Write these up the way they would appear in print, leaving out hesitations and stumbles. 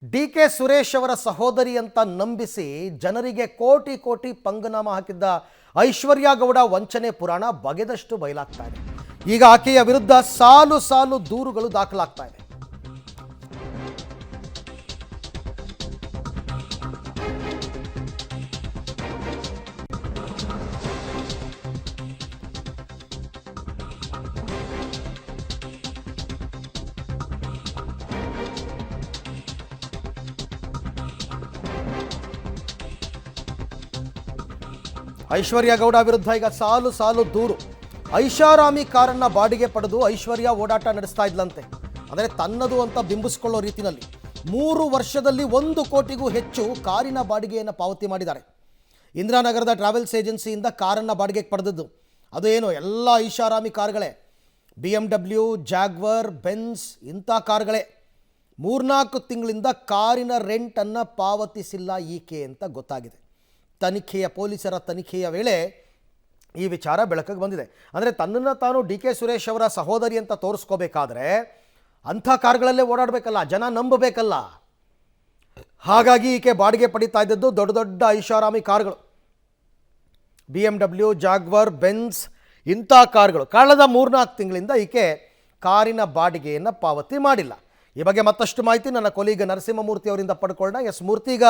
ಡಿ.ಕೆ. ಸುರೇಶ್ ಅವರ ಸಹೋದರಿ ಅಂತ ನಂಬಿಸಿ ಜನರಿಗೆ ಕೋಟಿ ಕೋಟಿ ಪಂಗನಾಮ ಹಾಕಿದ್ದ ಐಶ್ವರ್ಯ ಗೌಡ ವಂಚನೆ ಪುರಾಣ ಬಗೆದಷ್ಟು ಬಯಲಾಗ್ತಾ ಇದೆ. ಈಗ ಆಕೆಯ ವಿರುದ್ಧ ಸಾಲು ಸಾಲು ದೂರುಗಳು ದಾಖಲಾಗ್ತಾ ಇದೆ. ಐಶ್ವರ್ಯ ಗೌಡ ವಿರುದ್ಧ ಈಗ ಸಾಲು ಸಾಲು ದೂರು. ಐಷಾರಾಮಿ ಕಾರನ್ನ ಬಾಡಿಗೆ ಪಡೆದು ಐಶ್ವರ್ಯ ಓಡಾಟ ನಡೆಸ್ತಾ ಇದ್ಲಂತೆ. ಅಂದರೆ ತನ್ನದು ಅಂತ ಬಿಂಬಿಸ್ಕೊಳ್ಳೋ ರೀತಿಯಲ್ಲಿ 3 ವರ್ಷದಲ್ಲಿ 1 ಕೋಟಿಗೂ ಹೆಚ್ಚು ಕಾರಿನ ಬಾಡಿಗೆಯನ್ನು ಪಾವತಿ ಮಾಡಿದ್ದಾರೆ. ಇಂದಿರಾನಗರದ ಟ್ರಾವೆಲ್ಸ್ ಏಜೆನ್ಸಿಯಿಂದ ಕಾರನ್ನು ಬಾಡಿಗೆಗೆ ಪಡೆದದ್ದು. ಅದು ಏನು, ಎಲ್ಲ ಐಷಾರಾಮಿ ಕಾರುಗಳೇ, BMW, ಜಾಗ್ವರ್, ಬೆನ್ಸ್ ಇಂಥ ಕಾರುಗಳೇ. 3-4 ತಿಂಗಳಿಂದ ಕಾರಿನ ರೆಂಟನ್ನು ಪಾವತಿಸಿಲ್ಲ ಈಕೆ ಅಂತ ಗೊತ್ತಾಗಿದೆ. ಪೊಲೀಸರ ತನಿಖೆಯ ವೇಳೆ ಈ ವಿಚಾರ ಬೆಳಕಿಗೆ ಬಂದಿದೆ. ಅಂದರೆ ತನ್ನನ್ನು ತಾನು ಡಿ.ಕೆ. ಸುರೇಶ್ ಅವರ ಸಹೋದರಿ ಅಂತ ತೋರಿಸ್ಕೋಬೇಕಾದ್ರೆ ಅಂಥ ಕಾರುಗಳಲ್ಲೇ ಓಡಾಡಬೇಕಲ್ಲ, ಜನ ನಂಬಬೇಕಲ್ಲ. ಹಾಗಾಗಿ ಈಕೆ ಬಾಡಿಗೆ ಪಡಿತಾ ಇದ್ದದ್ದು ದೊಡ್ಡ ದೊಡ್ಡ ಐಷಾರಾಮಿ ಕಾರುಗಳು, BMW, ಜಾಗ್ವರ್, ಬೆನ್ಸ್ ಇಂಥ ಕಾರುಗಳು. ಕಳೆದ 3-4 ತಿಂಗಳಿಂದ ಈಕೆ ಕಾರಿನ ಬಾಡಿಗೆಯನ್ನು ಪಾವತಿ ಮಾಡಿಲ್ಲ. ಈ ಬಗ್ಗೆ ಮತ್ತಷ್ಟು ಮಾಹಿತಿ ನನ್ನ ಕೊಲೀಗ ನರಸಿಂಹಮೂರ್ತಿ ಅವರಿಂದ ಪಡ್ಕೊಳ್ಳೋಣ. ಎಸ್ ಮೂರ್ತಿ, ಈಗ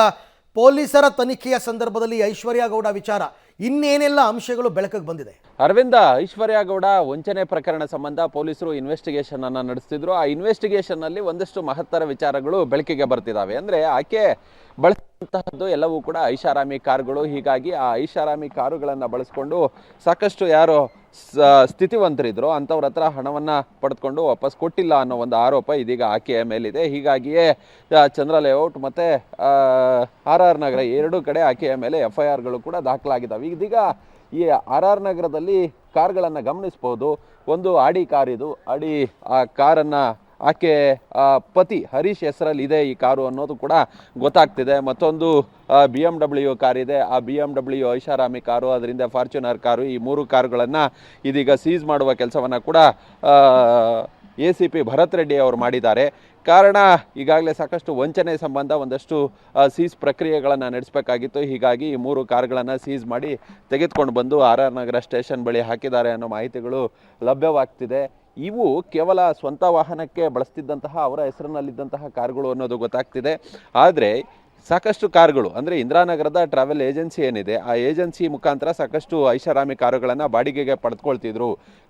ಪೊಲೀಸರ ತನಿಖೆಯ ಸಂದರ್ಭದಲ್ಲಿ ಐಶ್ವರ್ಯ ಗೌಡ ವಿಚಾರ ಇನ್ನೇನೆಲ್ಲ ಅಂಶಗಳು ಬೆಳಕಿಗೆ ಬಂದಿದೆ? ಅರವಿಂದ, ಐಶ್ವರ್ಯ ಗೌಡ ವಂಚನೆ ಪ್ರಕರಣ ಸಂಬಂಧ ಪೊಲೀಸರು ಇನ್ವೆಸ್ಟಿಗೇಷನ್ ಅನ್ನು ನಡೆಸ್ತಿದ್ರು. ಆ ಇನ್ವೆಸ್ಟಿಗೇಷನ್ ನಲ್ಲಿ ಒಂದಷ್ಟು ಮಹತ್ತರ ವಿಚಾರಗಳು ಬೆಳಕಿಗೆ ಬರ್ತಿದ್ದಾವೆ. ಅಂದ್ರೆ ಆಕೆ ಬಳಸಿದಂತಹದ್ದು ಎಲ್ಲವೂ ಕೂಡ ಐಷಾರಾಮಿ ಕಾರುಗಳು. ಹೀಗಾಗಿ ಆ ಐಷಾರಾಮಿ ಕಾರುಗಳನ್ನು ಬಳಸ್ಕೊಂಡು ಸಾಕಷ್ಟು ಯಾರು ಸ್ಥಿತಿವಂತರಿದ್ರು ಅಂಥವ್ರ ಹತ್ರ ಹಣವನ್ನು ಪಡೆದುಕೊಂಡು ವಾಪಸ್ ಕೊಟ್ಟಿಲ್ಲ ಅನ್ನೋ ಒಂದು ಆರೋಪ ಇದೀಗ ಆಕೆಯ ಮೇಲಿದೆ. ಹೀಗಾಗಿಯೇ ಚಂದ್ರ ಲೇಔಟ್ ಮತ್ತು RR ನಗರ ಎರಡೂ ಕಡೆ ಆಕೆಯ ಮೇಲೆ FIRಗಳು ಕೂಡ ದಾಖಲಾಗಿದ್ದಾವೆ. ಇದೀಗ ಈ RR ನಗರದಲ್ಲಿ ಕಾರ್ಗಳನ್ನು ಗಮನಿಸ್ಬೋದು. ಒಂದು ಆಡಿ ಕಾರ್, ಇದು ಆಡಿ ಆ ಕಾರನ್ನು ಆಕೆ ಪತಿ ಹರೀಶ್ ಹೆಸರಲ್ಲಿ ಇದೆ ಈ ಕಾರು ಅನ್ನೋದು ಕೂಡ ಗೊತ್ತಾಗ್ತಿದೆ. ಮತ್ತೊಂದು BMW ಕಾರ್ ಇದೆ. ಆ BMW ಐಷಾರಾಮಿ ಕಾರು, ಅದರಿಂದ ಫಾರ್ಚುನರ್ ಕಾರು, ಈ 3 ಕಾರುಗಳನ್ನು ಇದೀಗ ಸೀಸ್ ಮಾಡುವ ಕೆಲಸವನ್ನು ಕೂಡ ACP ಭರತ್ ರೆಡ್ಡಿ ಅವರು ಮಾಡಿದ್ದಾರೆ. ಕಾರಣ, ಈಗಾಗಲೇ ಸಾಕಷ್ಟು ವಂಚನೆ ಸಂಬಂಧ ಒಂದಷ್ಟು ಸೀಸ್ ಪ್ರಕ್ರಿಯೆಗಳನ್ನು ನಡೆಸಬೇಕಾಗಿತ್ತು. ಹೀಗಾಗಿ ಈ 3 ಕಾರುಗಳನ್ನು ಸೀಸ್ ಮಾಡಿ ತೆಗೆದುಕೊಂಡು ಬಂದು RR ನಗರ ಸ್ಟೇಷನ್ ಬಳಿ ಹಾಕಿದ್ದಾರೆ ಅನ್ನೋ ಮಾಹಿತಿಗಳು ಲಭ್ಯವಾಗ್ತಿದೆ. ಇವು ಕೇವಲ ಸ್ವಂತ ವಾಹನಕ್ಕೆ ಬಳಸ್ತಿದ್ದಂತಹ ಅವರ ಹೆಸರಿನಲ್ಲಿದ್ದಂತಹ ಕಾರುಗಳು ಅನ್ನೋದು ಗೊತ್ತಾಗ್ತಿದೆ. ಆದರೆ ಸಾಕಷ್ಟು ಕಾರುಗಳು, ಅಂದರೆ ಇಂದಿರಾನಗರದ ಟ್ರಾವೆಲ್ ಏಜೆನ್ಸಿ ಏನಿದೆ, ಆ ಏಜೆನ್ಸಿ ಮುಖಾಂತರ ಸಾಕಷ್ಟು ಐಷಾರಾಮಿ ಕಾರುಗಳನ್ನು ಬಾಡಿಗೆಗೆ ಪಡೆದುಕೊಳ್ತಿದ್ರು.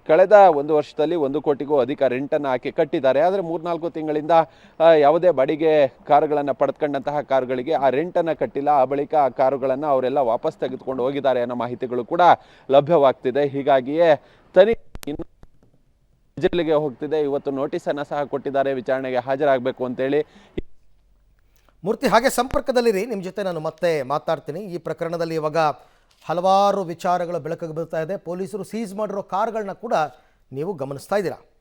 ಕಳೆದ 1 ವರ್ಷದಲ್ಲಿ 1 ಕೋಟಿಗೂ ಅಧಿಕ ರೆಂಟನ್ನು ಹಾಕಿ ಕಟ್ಟಿದ್ದಾರೆ. ಆದರೆ 3-4 ತಿಂಗಳಿಂದ ಯಾವುದೇ ಬಾಡಿಗೆ ಕಾರುಗಳನ್ನು ಪಡೆದುಕೊಂಡಂತಹ ಕಾರುಗಳಿಗೆ ಆ ರೆಂಟನ್ನು ಕಟ್ಟಿಲ್ಲ. ಆ ಬಳಿಕ ಆ ಕಾರುಗಳನ್ನು ಅವರೆಲ್ಲ ವಾಪಸ್ ತೆಗೆದುಕೊಂಡು ಹೋಗಿದ್ದಾರೆ ಅನ್ನೋ ಮಾಹಿತಿಗಳು ಕೂಡ ಲಭ್ಯವಾಗ್ತಿದೆ. ಹೀಗಾಗಿಯೇ ತನಿಖೆ ಜೈಲಿಗೆ ಹೋಗ್ತಿದೆ. ಇವತ್ತು ನೋಟಿಸನ್ನು ಸಹ ಕೊಟ್ಟಿದ್ದಾರೆ ವಿಚಾರಣೆಗೆ ಹಾಜರಾಗಬೇಕು ಅಂತೇಳಿ. ಮೂರ್ತಿ, ಹಾಗೆ ಸಂಪರ್ಕದಲ್ಲಿರಿ, ನಿಮ್ಮ ಜೊತೆ ನಾನು ಮತ್ತೆ ಮಾತಾಡ್ತೀನಿ. ಈ ಪ್ರಕರಣದಲ್ಲಿ ಇವಾಗ ಹಲವಾರು ವಿಚಾರಗಳು ಬೆಳಕಿಗೆ ಬರ್ತಾ ಇದೆ. ಪೊಲೀಸರು ಸೀಸ್ ಮಾಡಿರೋ ಕಾರ್ಗಳನ್ನ ಕೂಡ ನೀವು ಗಮನಿಸ್ತಾ ಇದ್ದೀರಾ.